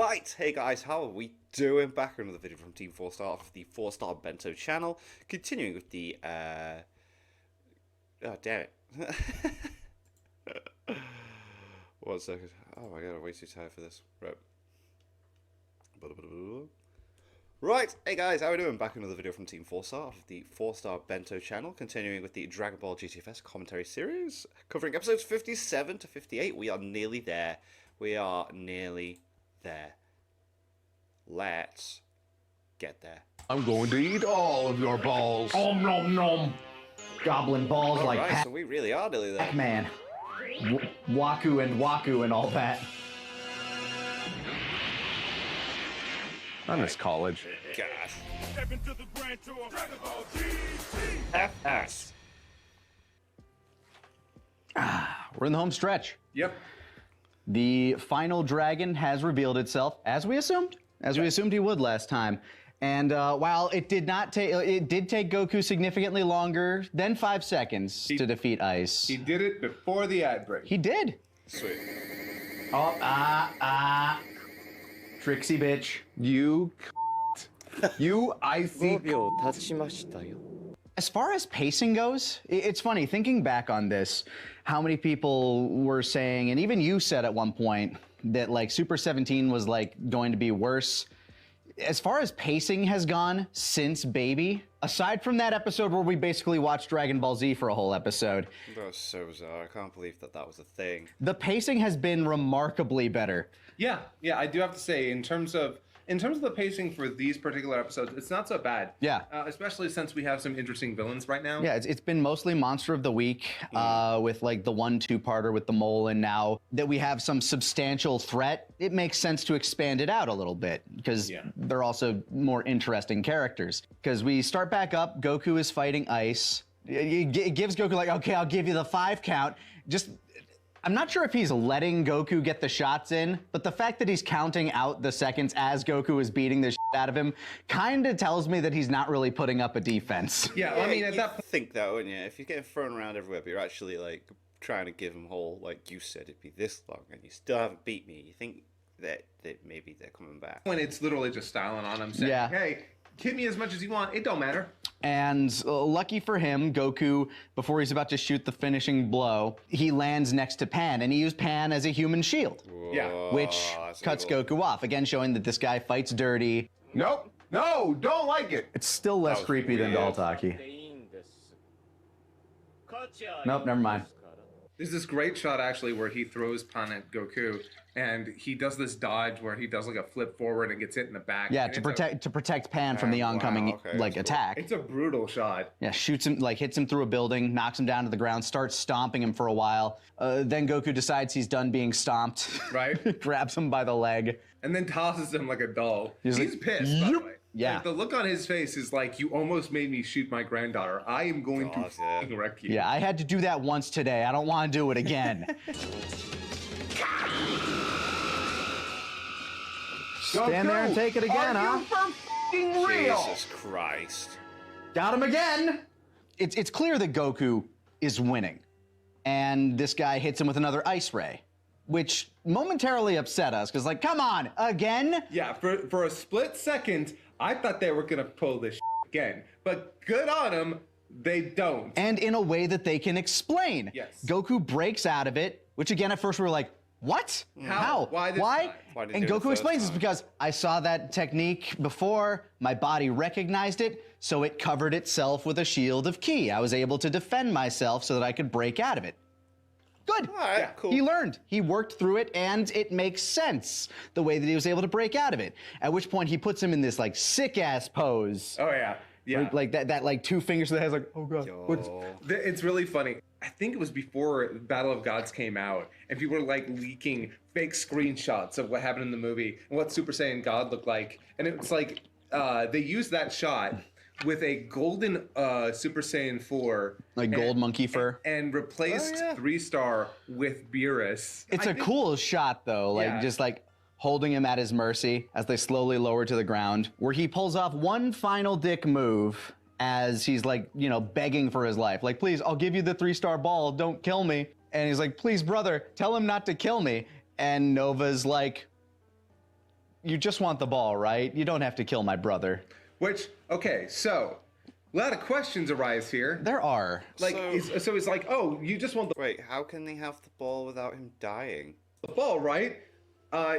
Right, hey guys, how are we doing? Back with another video from Team 4 Star of the 4 Star Bento channel. Continuing with the, oh damn it. 1 second. Oh my god, I'm way too tired for this. Right. Right, hey guys, how are we doing? Back with another video from Team 4 Star of the 4 Star Bento channel. Continuing with the Dragon Ball GTFS commentary series. Covering episodes 57 to 58. We are nearly there. We are nearly there. Let's get there. I'm going to eat all of your balls. Om nom nom. Goblin balls All like right, so we really are nearly there. Pac-Man. Waku and all that. I miss college. God. Step into the grand tour of Dragon Ball GTFS. We're in the home stretch. Yep. The final dragon has revealed itself, as we assumed. As we assumed he would last time. And while it did take Goku significantly longer than 5 seconds to defeat Ice. He did it before the ad break. He did. Sweet. Oh, Trixie bitch. You icy. As far as pacing goes, it's funny, thinking back on this, how many people were saying, and even you said at one point, that like Super 17 was like going to be worse. As far as pacing has gone since Baby, aside from that episode where we basically watched Dragon Ball Z for a whole episode. That was so bizarre. I can't believe that that was a thing. The pacing has been remarkably better. Yeah, I do have to say, in terms of the pacing for these particular episodes, it's not so bad. Yeah. Especially since we have some interesting villains right now. Yeah, it's been mostly Monster of the Week, with like the 1-2-parter with the mole, and now that we have some substantial threat, it makes sense to expand it out a little bit, because they're also more interesting characters. Because we start back up, Goku is fighting Ice. It gives Goku like, okay, I'll give you the 5 count. I'm not sure if he's letting Goku get the shots in, but the fact that he's counting out the seconds as Goku is beating the shit out of him kind of tells me that he's not really putting up a defense. Yeah, I mean, at you that point, think that, wouldn't you? If you're getting thrown around everywhere, but you're actually like trying to give him whole, like you said, it'd be this long, and you still haven't beat me. You think that maybe they're coming back? when it's literally just styling on him, saying, Yeah. hey, hit me as much as you want. It don't matter. And lucky for him, Goku, before he's about to shoot the finishing blow, he lands next to Pan, and he used Pan as a human shield, Yeah. which cuts Goku off, again showing that this guy fights dirty. Nope. No, don't like it. It's still less was creepy than weird. Daltaki. Nope, never mind. There's this great shot actually where he throws Pan at Goku, and he does this dodge where he does like a flip forward and gets hit in the back. Yeah, and to protect Pan from the oncoming okay, like that's cool. attack. It's a brutal shot. Yeah, shoots him, like hits him through a building, knocks him down to the ground, starts stomping him for a while. Then Goku decides he's done being stomped. Right. Grabs him by the leg. And then tosses him like a doll. He's He's like, pissed, by the "Yep." way. Yeah. Like, the look on his face is like, you almost made me shoot my granddaughter. I am going God, to yeah. f***ing wreck you. Yeah, I had to do that once today. I don't want to do it again. Stand there and take it again, Are huh? you for f***ing real? Jesus Christ. Got him again. It's clear that Goku is winning. And this guy hits him with another ice ray, which momentarily upset us, because like, come on, again? Yeah, for a split second, I thought they were going to pull this again. But good on them, they don't. And in a way that they can explain. Yes. Goku breaks out of it, which again at first we were like, what? How? Why this time? Why didn't And you do it the Goku first explains it's time? because I saw that technique before, my body recognized it, so it covered itself with a shield of ki. I was able to defend myself so that I could break out of it. Good. All right, cool. He learned. He worked through it, and it makes sense the way that he was able to break out of it. At which point he puts him in this like sick ass pose. Oh, yeah. Yeah. Like that like 2 fingers to the head, like, oh god. Yo. It's really funny. I think it was before Battle of Gods came out, and people were like leaking fake screenshots of what happened in the movie and what Super Saiyan God looked like. And it's like they used that shot with a golden Super Saiyan 4. Like gold monkey fur. And replaced 3-star with Beerus. It's a cool shot though, like Yeah. just like holding him at his mercy as they slowly lower to the ground, where he pulls off one final dick move as he's like, you know, begging for his life. Like, please, I'll give you the 3-star ball, don't kill me. And he's like, please, brother, tell him not to kill me. And Nova's like, you just want the ball, right? You don't have to kill my brother. Which, okay, so a lot of questions arise here. There are. Like, so it's like, oh, you just want Wait, how can they have the ball without him dying? the ball, right?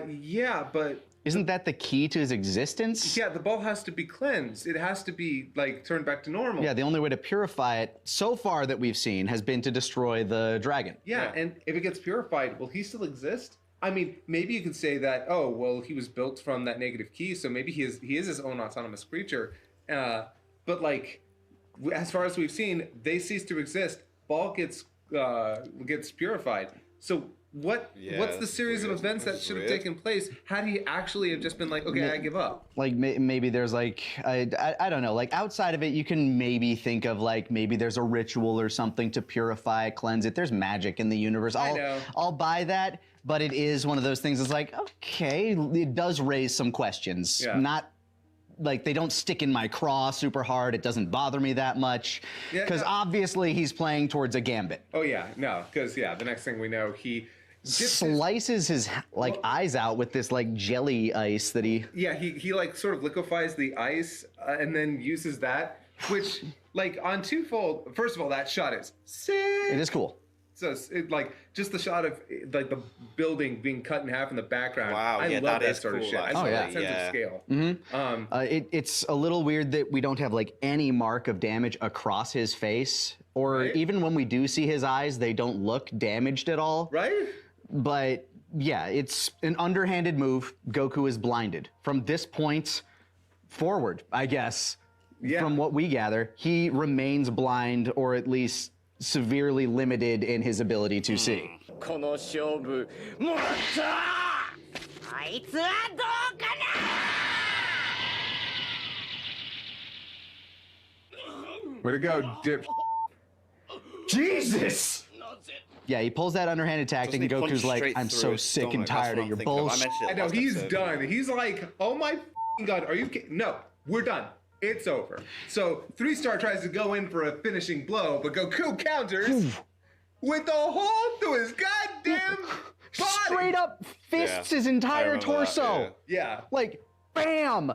Yeah, but Isn't that the key to his existence? yeah, the ball has to be cleansed. It has to be like turned back to normal. Yeah, the only way to purify it so far that we've seen has been to destroy the dragon. Yeah, and if it gets purified, will he still exist? I mean, maybe you could say that, oh, well, he was built from that negative key, so maybe he is his own autonomous creature. But like, as far as we've seen, they cease to exist. Ball gets purified. So what's the series of events that should have taken place had he actually have just been like, okay, I give up? Like maybe there's like I don't know, like outside of it you can maybe think of like maybe there's a ritual or something to purify, cleanse it. There's magic in the universe. I'll buy that, but it is one of those things that's like, okay, it does raise some questions. Yeah. Not like they don't stick in my craw super hard. It doesn't bother me that much because obviously he's playing towards a gambit. Oh yeah, no, because the next thing we know, he slices his like eyes out with this like jelly ice that he he like sort of liquefies the ice and then uses that, which like on twofold. First of all, that shot is sick. It is cool. So it, like just the shot of like the building being cut in half in the background. Wow, I yeah, love that that is sort of cool, shit. I actually. love Oh, that yeah. sense of scale. It's a little weird that we don't have like any mark of damage across his face, or Right. even when we do see his eyes, they don't look damaged at all. Right? But yeah, it's an underhanded move. Goku is blinded. From this point forward, I guess, Yeah. from what we gather, he remains blind or at least severely limited in his ability to see. この勝負もらったあいつはどうかな Way to go, dip. Jesus! Yeah, he pulls that underhanded tactic, and Doesn't he Goku's punch like, straight I'm through so his sick and stomach? That's tired what of your I'm thinking of. I bullshit. mentioned it I know last he's episode. done. He's like, oh my god, are you kidding? No, we're done. It's over. So 3-star tries to go in for a finishing blow, but Goku counters with a hole through his goddamn body. Straight up fists Yeah, his I entire remember that, torso. Yeah. Like, bam!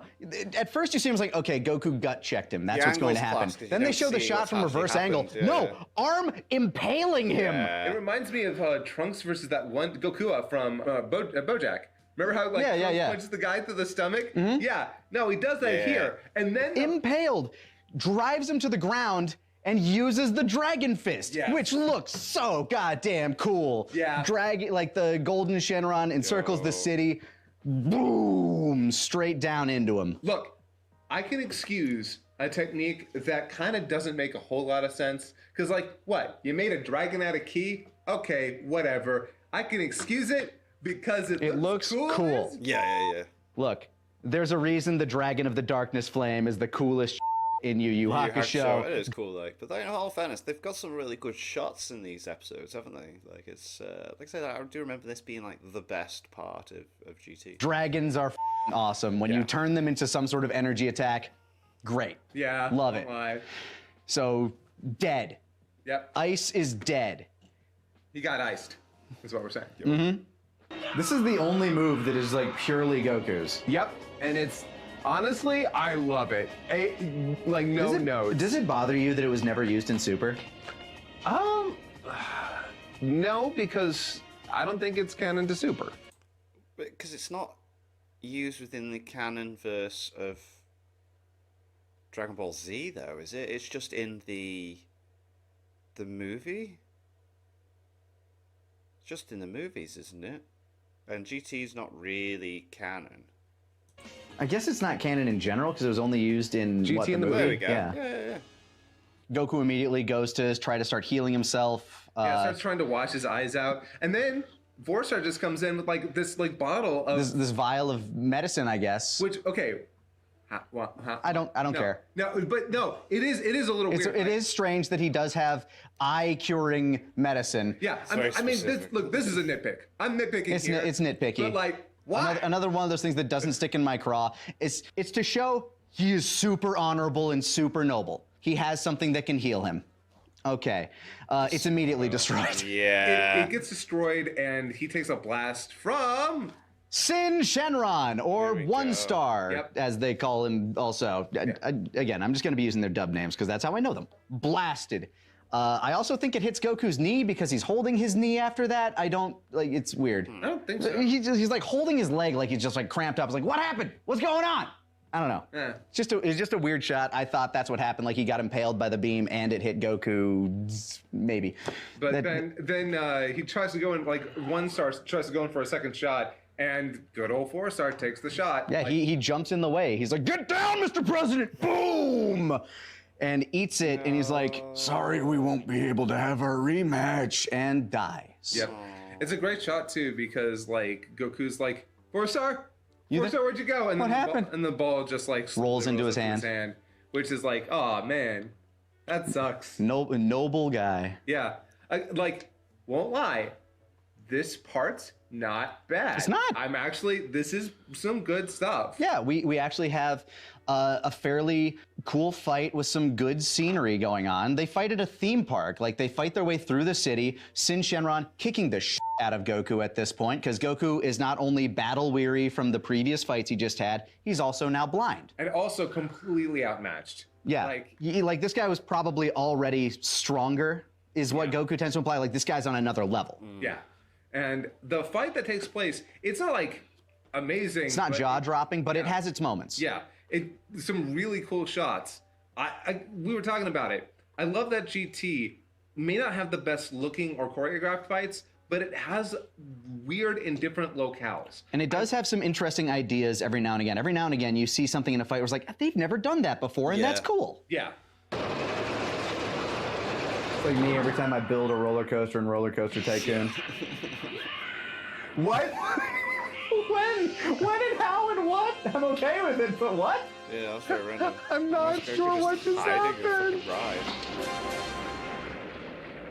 At first you see him as like, okay, Goku gut checked him. That's The what's going to angle's happen. class, 'cause you Then they don't show the see shot what's from actually reverse angle. happened, No, yeah. arm impaling him. It reminds me of Trunks versus that one Gokua from BoJack. Remember how like Yeah, yeah, Trunks yeah. punches the guy through the stomach? Yeah. No, he does that Yeah. here, and then Impaled, drives him to the ground, and uses the dragon fist, Yes. which looks so goddamn cool. Yeah. Drag like the golden Shenron encircles the city, boom, straight down into him. look, I can excuse a technique that kind of doesn't make a whole lot of sense. Because, like, what? You made a dragon out of ki? Okay, whatever. I can excuse it because it looks cool. cool. Yeah. Look, there's a reason the Dragon of the Darkness Flame is the coolest in Yu Yu Hakusho. It is cool, like, but in all fairness, they've got some really good shots in these episodes, haven't they? Like, it's like I said, I do remember this being like the best part of GT. Dragons are awesome. When you turn them into some sort of energy attack, great. Yeah. Love don't it. lie. So, dead. Yep. Ice is dead. He got iced, is what we're saying. This is the only move that is like purely Goku's. Yep, and it's honestly, I love it. Like no notes. Does it bother you that it was never used in Super? No, because I don't think it's canon to Super. Because it's not used within the canon verse of Dragon Ball Z, though, is it? It's just in the movie. It's just in the movies, isn't it? And GT's not really canon. I guess it's not canon in general because it was only used in GT what, in the movie? There we go. Yeah. Yeah. Goku immediately goes to try to start healing himself. Starts trying to wash his eyes out, and then Vorstar just comes in with like this like bottle of this vial of medicine, I guess. which okay. I don't care. No, but no, it is a little weird. It is strange that he does have eye curing medicine. Yeah, very I mean, specific. this is a nitpick. I'm nitpicking It's here. it's nitpicky. But like, why? Another one of those things that doesn't stick in my craw. It's to show he is super honorable and super noble. He has something that can heal him. Okay, it's immediately destroyed. Yeah. It gets destroyed, and he takes a blast from Sin Shenron, or There we One go. Star, Yep. as they call him also. Again, I'm just going to be using their dub names because that's how I know them. Blasted. I also think it hits Goku's knee because he's holding his knee after that. I don't, like, it's weird. I don't think so. He's like holding his leg like he's just like cramped up. It's like, what happened? What's going on? I don't know. Yeah. It's just a weird shot. I thought that's what happened. Like he got impaled by the beam and it hit Goku. Maybe. But then he tries to go in, like, One Star tries to go in for a second shot, and good old 4 Star takes the shot. Yeah, Like, he jumps in the way. He's like, get down, Mr. President! Boom! And eats it, and he's like, sorry, we won't be able to have our rematch, and dies. Yep. It's a great shot, too, because, like, Goku's like, 4 Star? You 4 think- Star, where'd you go? And What then happened? And the ball just, like, slowly Rolls into his hand. which is like, oh, man, that sucks. Noble guy. Yeah. Like, won't lie, this part's not bad. It's not. This is some good stuff. Yeah, we actually have a fairly cool fight with some good scenery going on. They fight at a theme park. Like, they fight their way through the city. Sin Shenron kicking the shit out of Goku at this point, because Goku is not only battle-weary from the previous fights he just had, he's also now blind. And also completely outmatched. Yeah, Like, like this guy was probably already stronger, is what Goku tends to imply. Like, this guy's on another level. yeah. And the fight that takes place, it's not like amazing. It's not but jaw-dropping, but it has its moments. Yeah, some really cool shots. We were talking about it. I love that GT may not have the best looking or choreographed fights, but it has weird and different locales. And it does have some interesting ideas every now and again. Every now and again, you see something in a fight where it's like, they've never done that before, and Yeah. that's cool. Yeah. It's like me every time I build a roller coaster in Roller Coaster Tycoon. What? When and how and what? I'm okay with it, but what? Yeah, that's very random. I'm not Goku sure what just hiding in a happened. fucking ride.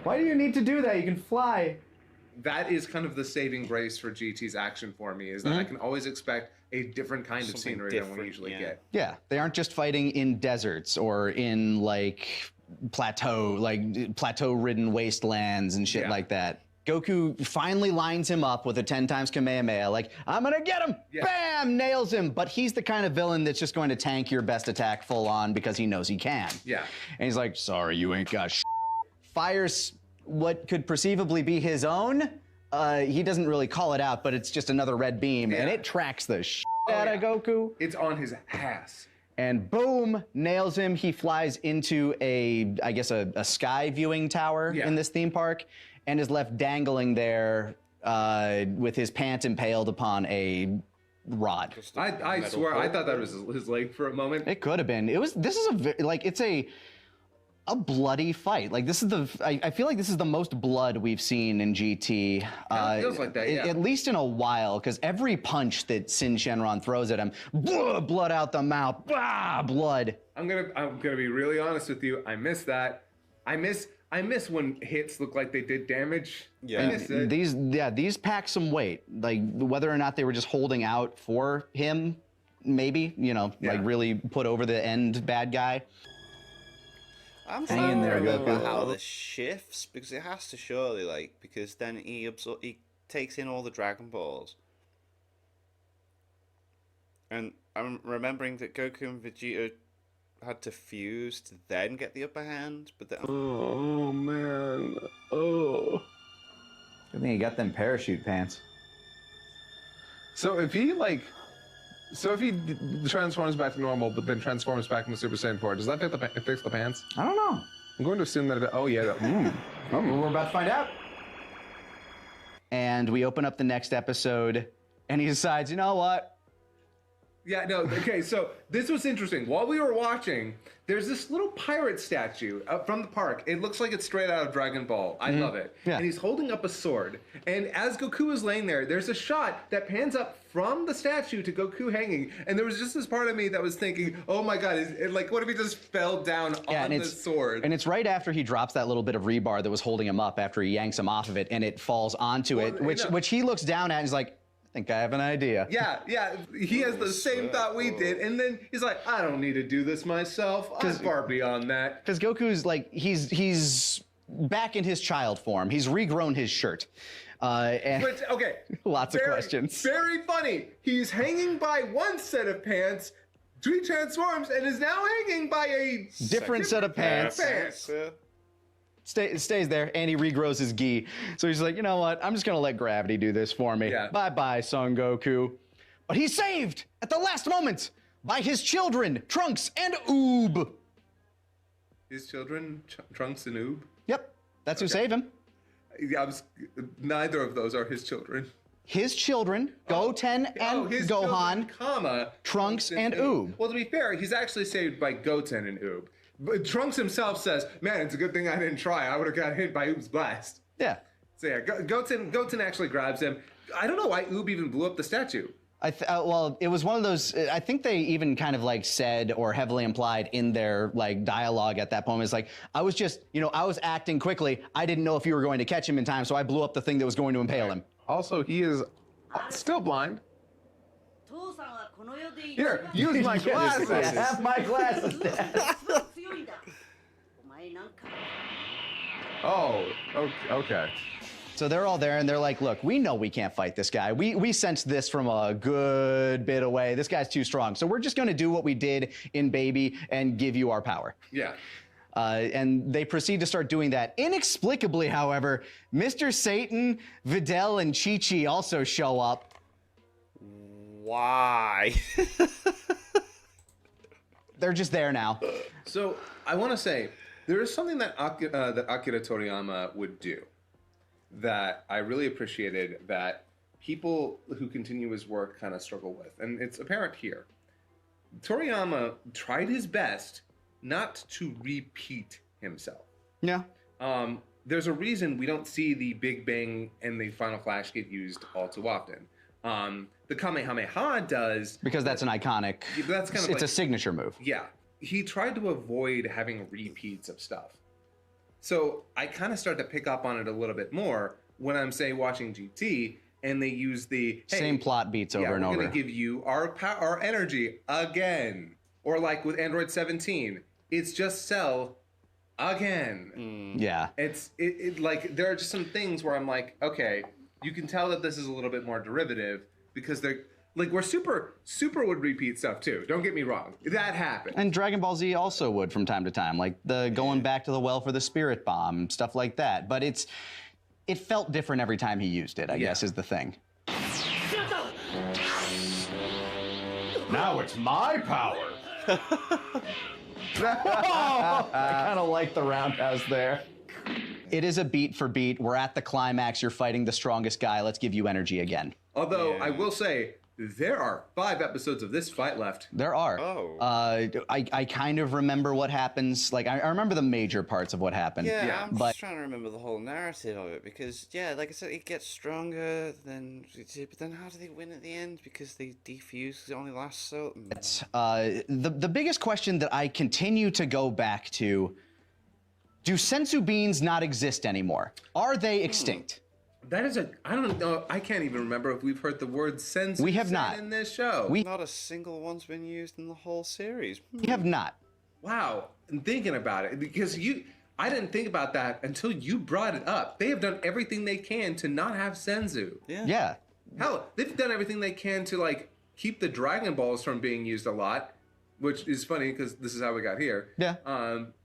Why do you need to do that? You can fly. That is kind of the saving grace for GT's action for me, is that I can always expect a different kind of Something scenery than we different, usually yeah. get. Yeah, they aren't just fighting in deserts or in like plateau-ridden wastelands and shit Yeah. like that. Goku finally lines him up with a 10 times Kamehameha, like, I'm gonna get him! Yeah. Bam! Nails him! But he's the kind of villain that's just going to tank your best attack full on because he knows he can. Yeah. And he's like, sorry, you ain't got Fires what could perceivably be his own. He doesn't really call it out, but it's just another red beam, and Yeah. it tracks the out of yeah. Goku. It's on his ass. And boom, nails him. He flies into I guess a sky viewing tower Yeah. in this theme park, and is left dangling there with his pants impaled upon a rod. Just a I metal swear, I pole. thought that was his leg for a moment. It could have been. This is it's a bloody fight. Like, this is I feel like this is the most blood we've seen in GT. feels like that, yeah. At least in a while, because every punch that Sin Shenron throws at him, blood out the mouth, blood. I'm gonna be really honest with you. I miss that. I miss when hits look like they did damage. Yeah. I miss it. These pack some weight. Like, whether or not they were just holding out for him, maybe, like Yeah. really put over the end bad guy. I'm Hang trying in to there, remember Goku. how this shifts, because it has to surely, because then he takes in all the Dragon Balls. And I'm remembering that Goku and Vegeta had to fuse to then get the upper hand, but then... Oh man. Oh. I think he got them parachute pants. So if he transforms back to normal, but then transforms back into Super Saiyan 4, does that fix the pants? I don't know. I'm going to assume that. Oh yeah. We're about to find out. And we open up the next episode, and he decides, you know what? Yeah, no, okay, so this was interesting. While we were watching, there's this little pirate statue up from the park. It looks like it's straight out of Dragon Ball. I love it. Yeah. And he's holding up a sword. And as Goku is laying there, there's a shot that pans up from the statue to Goku hanging. And there was just this part of me that was thinking, oh my god, what if he just fell down on the sword? And it's right after he drops that little bit of rebar that was holding him up after he yanks him off of it, and it falls onto it, which he looks down at and is like, I think I have an idea. Yeah, he has the same thought we did, and then he's like, I don't need to do this myself. I'm far beyond that. Because Goku's like, he's back in his child form. He's regrown his shirt. And But okay, lots of questions. Very funny. He's hanging by one set of pants. He transforms and is now hanging by a Different set of pants. Stays there, and he regrows his gi. So he's like, you know what? I'm just gonna let gravity do this for me. Yeah. Bye-bye, Son Goku. But he's saved at the last moment by his children, Trunks and Oob. His children, Trunks and Oob. Yep, that's who saved him. Yeah, neither of those are his children. His children, Goten and his Gohan, children, comma, Trunks and Oob. Well, to be fair, he's actually saved by Goten and Oob. But Trunks himself says, "Man, it's a good thing I didn't try. I would have got hit by Oob's blast." Yeah. So yeah, Goten actually grabs him. I don't know why Oob even blew up the statue. Well, it was one of those. I think they even kind of like said or heavily implied in their like dialogue at that point. It's like I was just, I was acting quickly. I didn't know if you were going to catch him in time, so I blew up the thing that was going to impale him. Also, he is still blind. Here, use my glasses. Have my glasses, Dad. Oh, okay. So they're all there, and they're like, look, we know we can't fight this guy. We sensed this from a good bit away. This guy's too strong. So we're just going to do what we did in Baby and give you our power. Yeah. And they proceed to start doing that. Inexplicably, however, Mr. Satan, Videl, and Chi-Chi also show up. Why? They're just there now. So I want to say there is something that Akira Toriyama would do that I really appreciated that people who continue his work kind of struggle with, and it's apparent here. Toriyama tried his best not to repeat himself. Yeah. There's a reason we don't see the Big Bang and the Final Flash get used all too often. The Kamehameha does. Because that's an iconic. That's kind of it's a signature move. Yeah. He tried to avoid having repeats of stuff. So I kind of start to pick up on it a little bit more when I'm, say, watching GT and they use the same plot beats over and over. We're going to give you our energy again. Or like with Android 17, it's just Cell again. Yeah. It's like there are just some things where I'm like, okay, you can tell that this is a little bit more derivative because they're like where Super would repeat stuff too. Don't get me wrong, that happened. And Dragon Ball Z also would from time to time, like the going back to the well for the Spirit Bomb, stuff like that. But it felt different every time he used it, I guess, is the thing. Now it's my power. I kind of like the roundhouse there. It is a beat for beat. We're at the climax. You're fighting the strongest guy. Let's give you energy again. Although I will say, there are 5 episodes of this fight left. There are. Oh. I kind of remember what happens. Like, I remember the major parts of what happened. Yeah, I'm but just trying to remember the whole narrative of it because, yeah, like I said, it gets stronger. But then how do they win at the end? Because they defuse. It only lasts so. the biggest question that I continue to go back to: do sensu beans not exist anymore? Are they extinct? That is I don't know, I can't even remember if we've heard the word sensu We have said not. in this show. Not a single one's been used in the whole series. We have not. Wow, I'm thinking about it because I didn't think about that until you brought it up. They have done everything they can to not have sensu. Yeah. Hell, they've done everything they can to like keep the Dragon Balls from being used a lot, which is funny because this is how we got here. Yeah.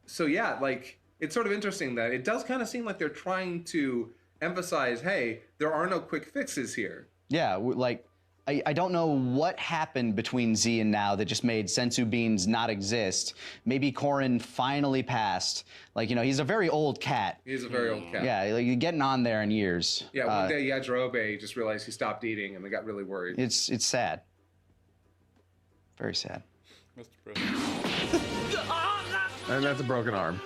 So yeah, like it's sort of interesting that it does kind of seem like they're trying to emphasize, hey, there are no quick fixes here. Yeah, like, I don't know what happened between Z and now that just made sensu beans not exist. Maybe Korin finally passed. Like, he's a very old cat. He's a very old cat. Yeah, like, you're getting on there in years. Yeah, one day Yajirobe just realized he stopped eating and they got really worried. It's sad. Very sad. And that's a broken arm.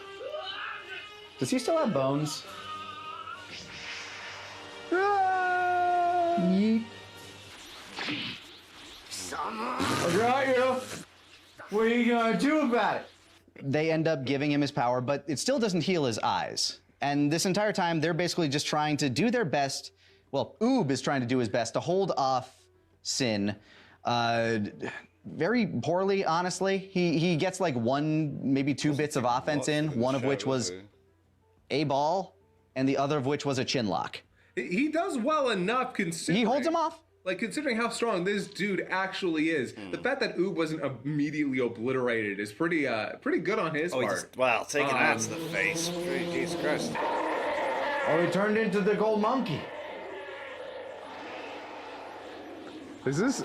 Does he still have bones? Yeet. I got you. What are you gonna do about it? They end up giving him his power, but it still doesn't heal his eyes. And this entire time, they're basically just trying to do their best. Well, Oob is trying to do his best to hold off Sin. Very poorly, honestly. He gets like 1, maybe 2 bits of offense in, one of which was a ball, and the other of which was a chin lock. He does well enough considering. He holds him off. Like, considering how strong this dude actually is, the fact that Oob wasn't immediately obliterated is pretty good on his part. Taking that to the face. Jesus Christ. Oh, he turned into the gold monkey. Is this?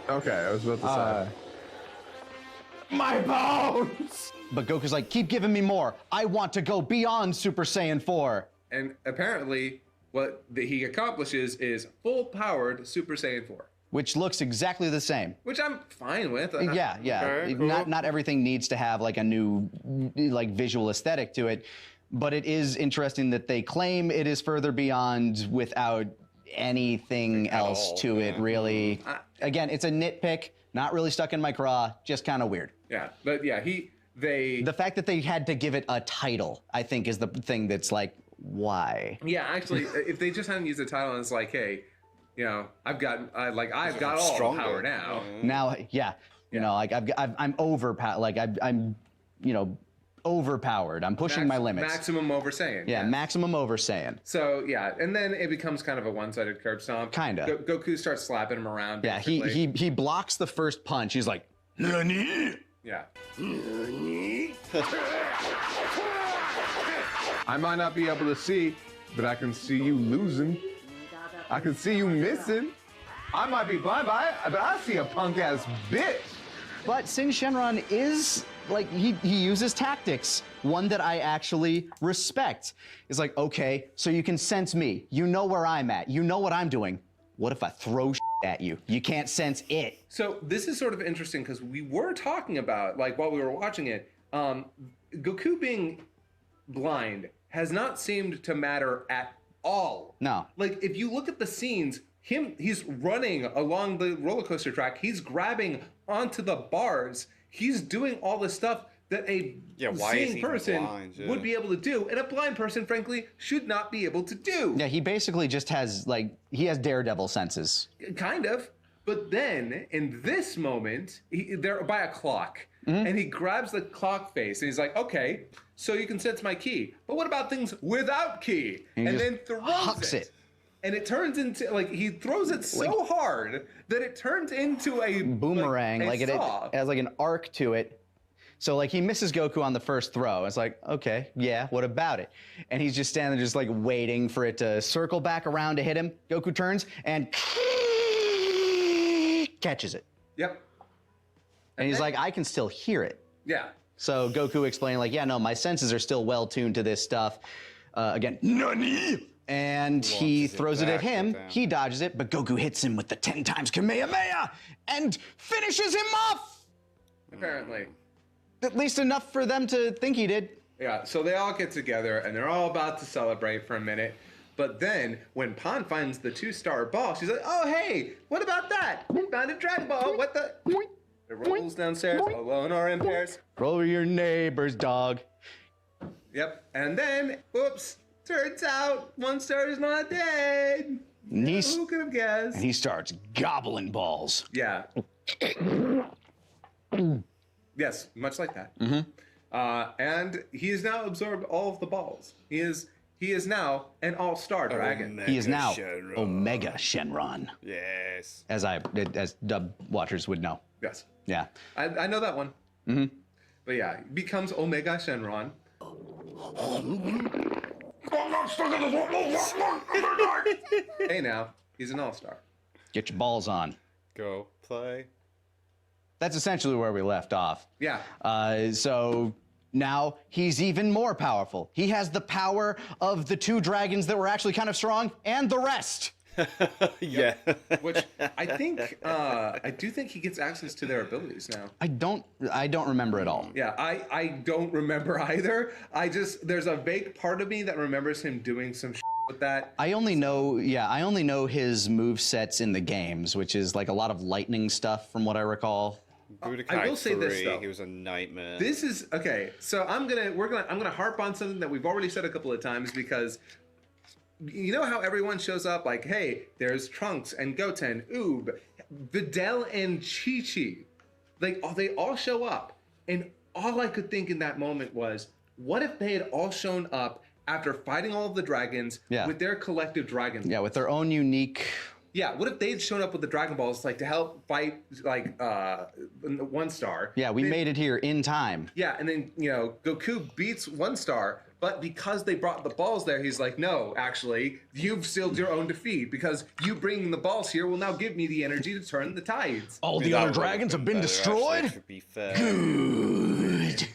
Okay, I was about to say. My bones! But Goku's like, keep giving me more. I want to go beyond Super Saiyan 4. And apparently, what he accomplishes is full-powered Super Saiyan 4. Which looks exactly the same. Which I'm fine with. Yeah. Okay, cool. Not everything needs to have like a new like visual aesthetic to it, but it is interesting that they claim it is further beyond without anything else to it, really. Again, it's a nitpick, not really stuck in my craw, just kind of weird. Yeah, but yeah, the fact that they had to give it a title, I think, is the thing that's like, why? Yeah, actually, if they just hadn't used the title and it's like, hey, you know, I've got all stronger. the power now. Now, you know, like I'm overpowered. Like I'm, you know, overpowered. I'm pushing my limits. Maximum over Saiyan. Yeah, yes. Maximum over Saiyan. So yeah, and then it becomes kind of a one-sided curb stomp. Kinda. Goku starts slapping him around. Yeah, basically. he blocks the first punch. He's like, Nani? Yeah. I might not be able to see, but I can see you losing. I can see you missing. I might be blind by it, but I see a punk ass bitch. But Sin Shenron is like he uses tactics. One that I actually respect. Is like, okay, so you can sense me. You know where I'm at. You know what I'm doing. What if I throw at you? You can't sense it. So this is sort of interesting because we were talking about, like, while we were watching it, Goku being blind has not seemed to matter at all. No. Like, if you look at the scenes, he's running along the roller coaster track. He's grabbing onto the bars. He's doing all the stuff that a why is seeing he person blind? Yeah. would be able to do, and a blind person, frankly, should not be able to do. Yeah, he basically just has like he has daredevil senses. Kind of. But then, in this moment, they're by a clock, and he grabs the clock face, and he's like, okay, so you can sense my ki. But what about things without ki? And he then just throws hucks it. And it turns into, like, he throws it so hard that it turns into a Boomerang. like it has like an arc to it. So like he misses Goku on the first throw. It's like, okay, yeah, what about it? And he's just standing there just like waiting for it to circle back around to hit him. Goku turns and catches it. Yep. And he's like, I can still hear it. Yeah. So Goku explained like, yeah, no, my senses are still well tuned to this stuff. Again, Nani? And he throws it at him. He dodges it, but Goku hits him with the 10 times Kamehameha and finishes him off. Apparently. At least enough for them to think he did. Yeah, so they all get together and they're all about to celebrate for a minute. But then when Pan finds the 2-star ball, she's like, oh, hey, what about that? Found a Dragon Ball. What the? It rolls downstairs, alone or in pairs. Roll your neighbor's dog. Yep. And then, whoops, turns out 1 star is not dead. Who could have guessed? And he starts gobbling balls. Yeah. Yes, much like that. And he has now absorbed all of the balls. He is now an all-star dragon. He is now Omega Shenron. Yes. As dub watchers would know. Yes. Yeah. I know that one. But yeah, he becomes Omega Shenron. Hey now, he's an all-star. Get your balls on. Go play. That's essentially where we left off. Yeah. So now he's even more powerful. He has the power of the 2 dragons that were actually kind of strong and the rest. Yeah. Which I think, I do think he gets access to their abilities now. I don't remember at all. Yeah, I don't remember either. There's a vague part of me that remembers him doing some with that. I only know his move sets in the games, which is like a lot of lightning stuff from what I recall. Budokai I will say this 3, though. he was a nightmare. This is okay. So I'm gonna harp on something that we've already said a couple of times because you know how everyone shows up like, hey, there's Trunks and Goten, Oob, Videl and Chi-Chi. Like they all show up, and all I could think in that moment was, what if they had all shown up after fighting all of the dragons with their collective dragon. Yeah, with their own unique. Yeah, what if they'd shown up with the Dragon Balls like to help fight like One Star? Yeah, we made it here in time. Yeah, and then Goku beats One Star, but because they brought the balls there, he's like, no, actually, you've sealed your own defeat because you bringing the balls here will now give me the energy to turn the tides. All the other dragons have been destroyed. To be fair. Good.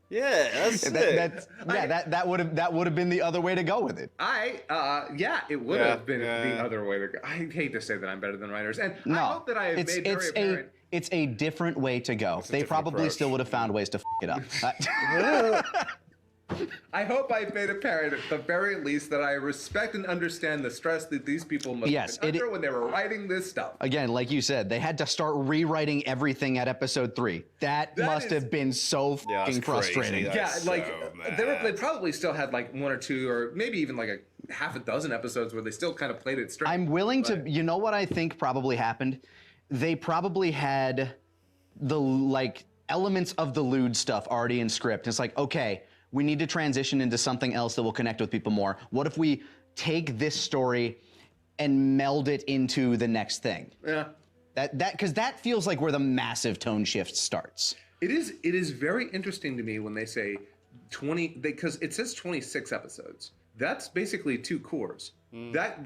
Yeah, that's it. That would have been the other way to go with it. It would have been the other way to go. I hate to say that I'm better than writers, and I hope that I have made very apparent. It's a different way to go. They probably still would have found ways to f it up. I hope I've made apparent at the very least that I respect and understand the stress that these people must have been under when they were writing this stuff. Again, like you said, they had to start rewriting everything at episode 3. That must have been so fucking frustrating. They probably still had like 1 or 2 or maybe even like a half a dozen episodes where they still kind of played it straight. I'm willing to, you know what I think probably happened? They probably had the elements of the lewd stuff already in script. It's like, okay, we need to transition into something else that will connect with people more. What if we take this story and meld it into the next thing? Yeah. Because that feels like where the massive tone shift starts. It is very interesting to me when they say 20, because it says 26 episodes. That's basically 2 cores. That,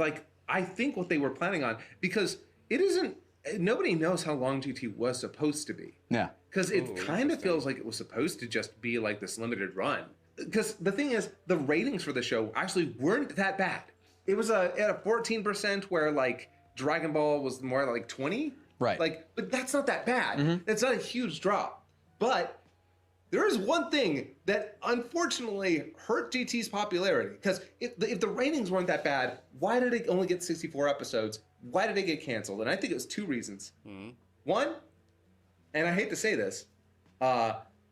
I think what they were planning on, because it isn't, nobody knows how long GT was supposed to be. Yeah. Because it kind of feels like it was supposed to just be like this limited run. Because the thing is, the ratings for the show actually weren't that bad. It was at a 14% where like Dragon Ball was more like 20. Right. But that's not that bad. It's not a huge drop. But there is one thing that unfortunately hurt GT's popularity. Because if the ratings weren't that bad, why did it only get 64 episodes? Why did it get canceled? And I think it was 2 reasons. One, and I hate to say this,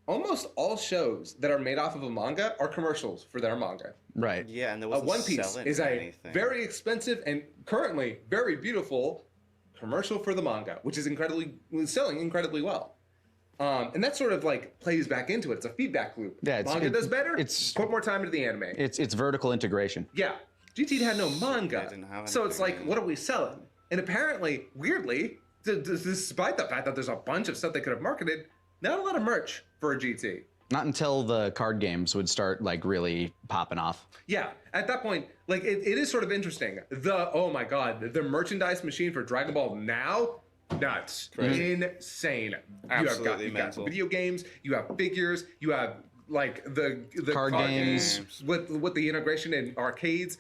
almost all shows that are made off of a manga are commercials for their manga. Right. Yeah, and there wasn't One Piece is a very expensive and currently very beautiful commercial for the manga, which is selling incredibly well. And that sort of like plays back into it. It's a feedback loop. Yeah, manga does better. Put more time into the anime. It's vertical integration. Yeah. GT had no manga, so it's like, what are we selling? And apparently, weirdly, despite the fact that there's a bunch of stuff they could have marketed, not a lot of merch for a GT. Not until the card games would start like really popping off. Yeah, at that point, like it is sort of interesting. Oh my god, the merchandise machine for Dragon Ball now, nuts, insane. Absolutely you've got video games, you have figures, you have like the card games with the integration in arcades.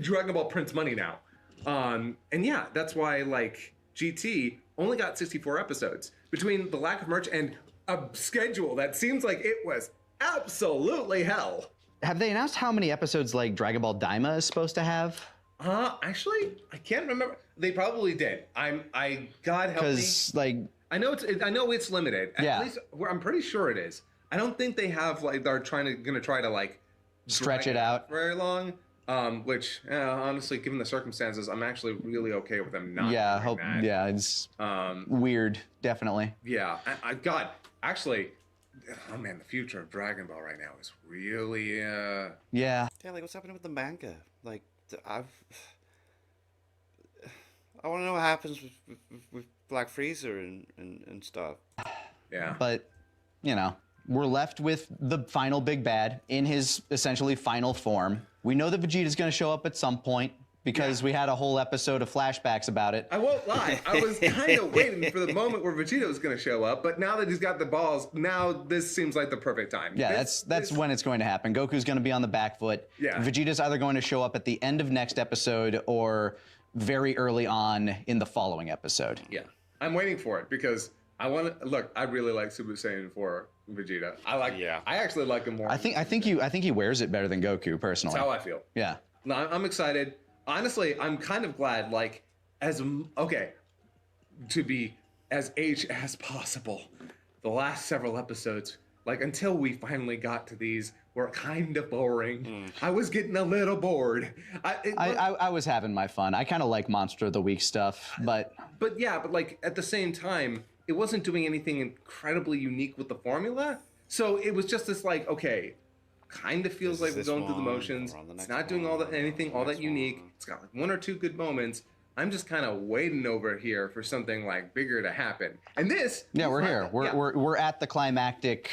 Dragon Ball prints money now, and yeah, that's why like GT only got 64 episodes between the lack of merch and a schedule that seems like it was absolutely hell. Have they announced how many episodes like Dragon Ball Daima is supposed to have? Actually, I can't remember. They probably did. God help me. Because like I know it's limited. At least I'm pretty sure it is. I don't think they have like they're gonna try to like stretch it out very long. Which honestly, given the circumstances, I'm actually really okay with them not. Yeah, that. Yeah, it's weird, definitely. Yeah, God, actually, oh man, the future of Dragon Ball right now is really Yeah, like what's happening with the manga? Like I want to know what happens with Black Frieza and stuff. Yeah, but you know, we're left with the final big bad in his essentially final form. We know that Vegeta's going to show up at some point because we had a whole episode of flashbacks about it. I won't lie. I was kind of waiting for the moment where Vegeta was going to show up, but now that he's got the balls, now this seems like the perfect time. Yeah, that's when it's going to happen. Goku's going to be on the back foot. Yeah. Vegeta's either going to show up at the end of next episode or very early on in the following episode. Yeah. I'm waiting for it because I really like Super Saiyan 4 Vegeta. I actually like him more. I think he wears it better than Goku personally. That's how I feel. Yeah. No, I'm excited. Honestly, I'm kind of glad to be as H as possible. The last several episodes, until we finally got to these, were kind of boring. I was getting a little bored. I was having my fun. I kind of like Monster of the Week stuff, but at the same time, it wasn't doing anything incredibly unique with the formula. So it was just this kind of feels like we're going through the motions. It's not doing all that unique. It's got like 1 or 2 good moments. I'm just kind of waiting over here for something like bigger to happen. And this, yeah, we're here. We're at the climactic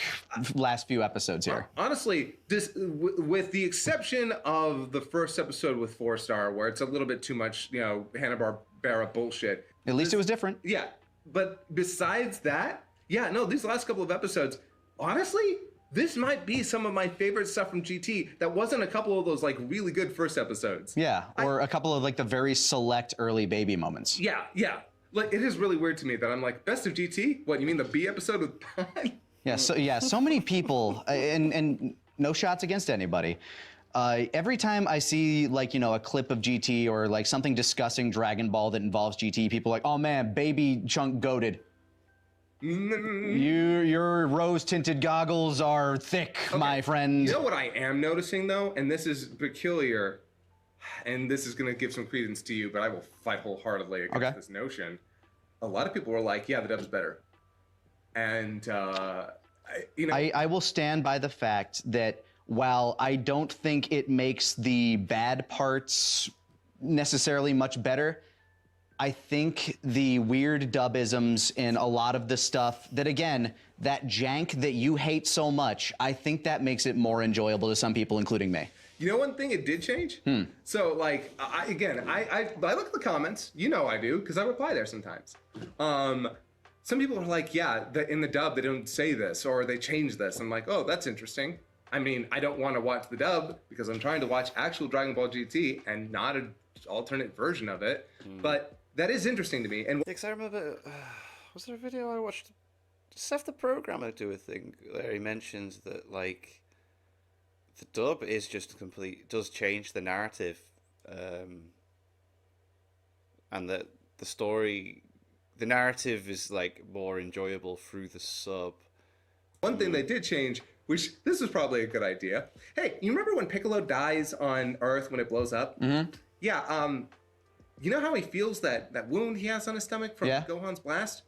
last few episodes here. Honestly, this, with the exception of the first episode with 4-star, where it's a little bit too much, you know, Hanna-Barbera bullshit. At least it was different. Yeah, but besides that, yeah, no, these last couple of episodes, honestly, this might be some of my favorite stuff from GT that wasn't a couple of those like really good first episodes. Yeah, or a couple of like the very select early baby moments. Yeah. Like, it is really weird to me that I'm like, best of GT? What, you mean the B episode with Prime? Yeah, so many people, and no shots against anybody. Every time I see like, you know, a clip of GT or like something discussing Dragon Ball that involves GT, people are like, oh man, baby chunk goated. Your rose-tinted goggles are thick, my friend. You know what I am noticing though, and this is peculiar, and this is going to give some credence to you, but I will fight wholeheartedly against this notion. A lot of people were like, yeah, the dub's better. And, you know. I will stand by the fact that while I don't think it makes the bad parts necessarily much better, I think the weird dubisms in a lot of the stuff that, again, that jank that you hate so much, I think that makes it more enjoyable to some people, including me. You know one thing it did change? So, like, I look at the comments. You know I do, because I reply there sometimes. Some people are like, yeah, in the dub, they don't say this, or they change this. I'm like, oh, that's interesting. I mean, I don't want to watch the dub, because I'm trying to watch actual Dragon Ball GT and not an alternate version of it. But that is interesting to me. And because I remember, was there a video I watched? Seth the Programmer do a thing where he mentions that, like, the dub is just does change the narrative, and that the narrative is like more enjoyable through the sub. One thing they did change, which this is probably a good idea. Hey, you remember when Piccolo dies on Earth when it blows up? Mm-hmm. Yeah. You know how he feels that wound he has on his stomach from Gohan's blast?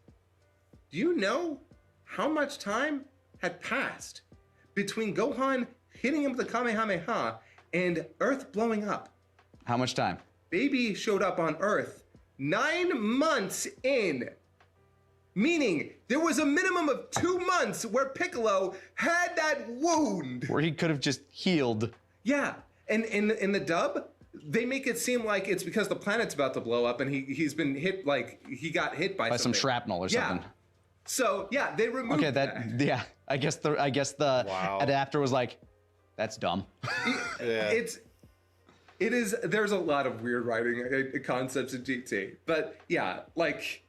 Do you know how much time had passed between Gohan hitting him with the Kamehameha and Earth blowing up? How much time? Baby showed up on Earth 9 months in. Meaning there was a minimum of 2 months where Piccolo had that wound. Where he could have just healed. Yeah, and in the dub, they make it seem like it's because the planet's about to blow up and he's been hit, like he got hit by some shrapnel or something. So yeah, they removed that. Yeah, I guess the adapter was like, that's dumb. It is. There's a lot of weird writing concepts in GT, but yeah, like.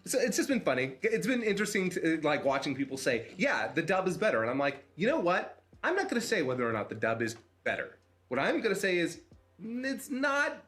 So it's just been funny. It's been interesting to like watching people say, yeah, the dub is better. And I'm like, you know what? I'm not going to say whether or not the dub is better. What I'm going to say is it's not,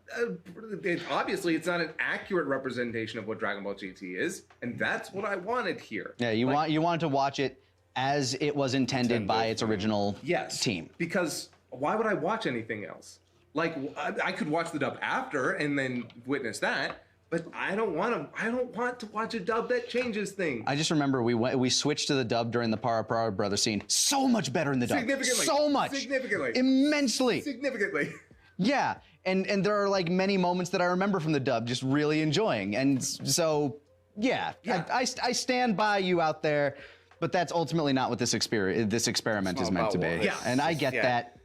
obviously it's not an accurate representation of what Dragon Ball GT is. And that's what I wanted here. Yeah, you wanted to watch it as it was intended by its original team. Because why would I watch anything else? Like, I could watch the dub after and then witness that. But I don't want to watch a dub that changes things. I just remember we switched to the dub during the Para Para Brother scene. So much better in the dub. Significantly. So much. Significantly. Immensely. Significantly. Yeah, and there are like many moments that I remember from the dub just really enjoying. And so, yeah. I stand by you out there, but that's ultimately not what this experiment is meant to be. Yeah. And I get that.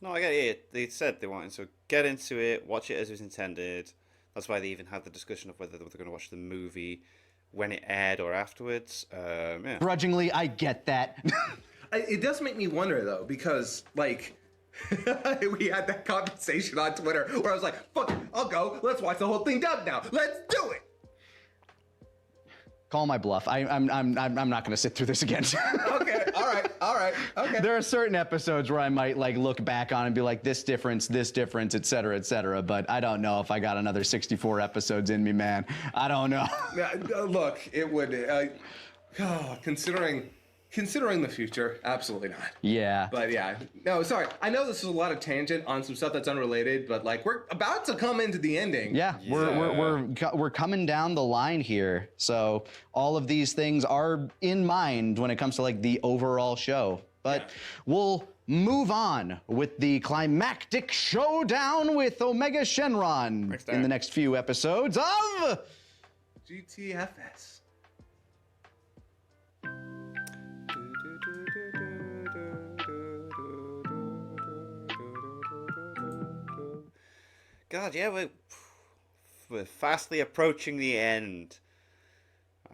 No, I get it. They said they wanted to get into it, watch it as it was intended. That's why they even had the discussion of whether they were going to watch the movie when it aired or afterwards. Yeah. Grudgingly, I get that. It does make me wonder, though, because, like, we had that conversation on Twitter where I was like, fuck it, I'll go. Let's watch the whole thing dubbed now. Let's do it. Call my bluff. I'm not going to sit through this again. Okay. All right. Okay. There are certain episodes where I might like look back on and be like, this difference, et cetera, but I don't know if I got another 64 episodes in me, man. I don't know. Look, it would, considering the future, absolutely not. Yeah. But yeah, no, sorry. I know this is a lot of tangent on some stuff that's unrelated, but like we're about to come into the ending. Yeah. We're coming down the line here. So all of these things are in mind when it comes to like the overall show. But we'll move on with the climactic showdown with Omega Shenron in the next few episodes of GTFS. God, yeah, we're fastly approaching the end.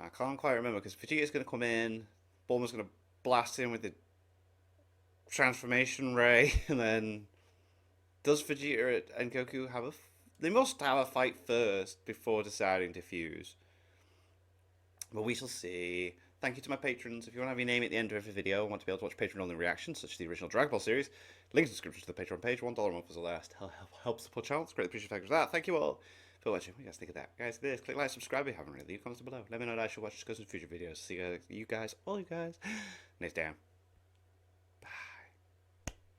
I can't quite remember because Vegeta's going to come in, Bulma's going to blast in with the transformation ray, and then does Vegeta and Goku have a? They must have a fight first before deciding to fuse. But we shall see. Thank you to my patrons. If you want to have your name at the end of every video and want to be able to watch Patreon-only reactions, such as the original Dragon Ball series, links in the description to the Patreon page. $1 a month was the last. Helps support channel. It's greatly appreciated for that. Thank you all for watching. What do you guys think of that? Guys, click like, subscribe if you haven't already. Leave comments below. Let me know that I should watch discuss in future videos. See you guys, all you guys, next time.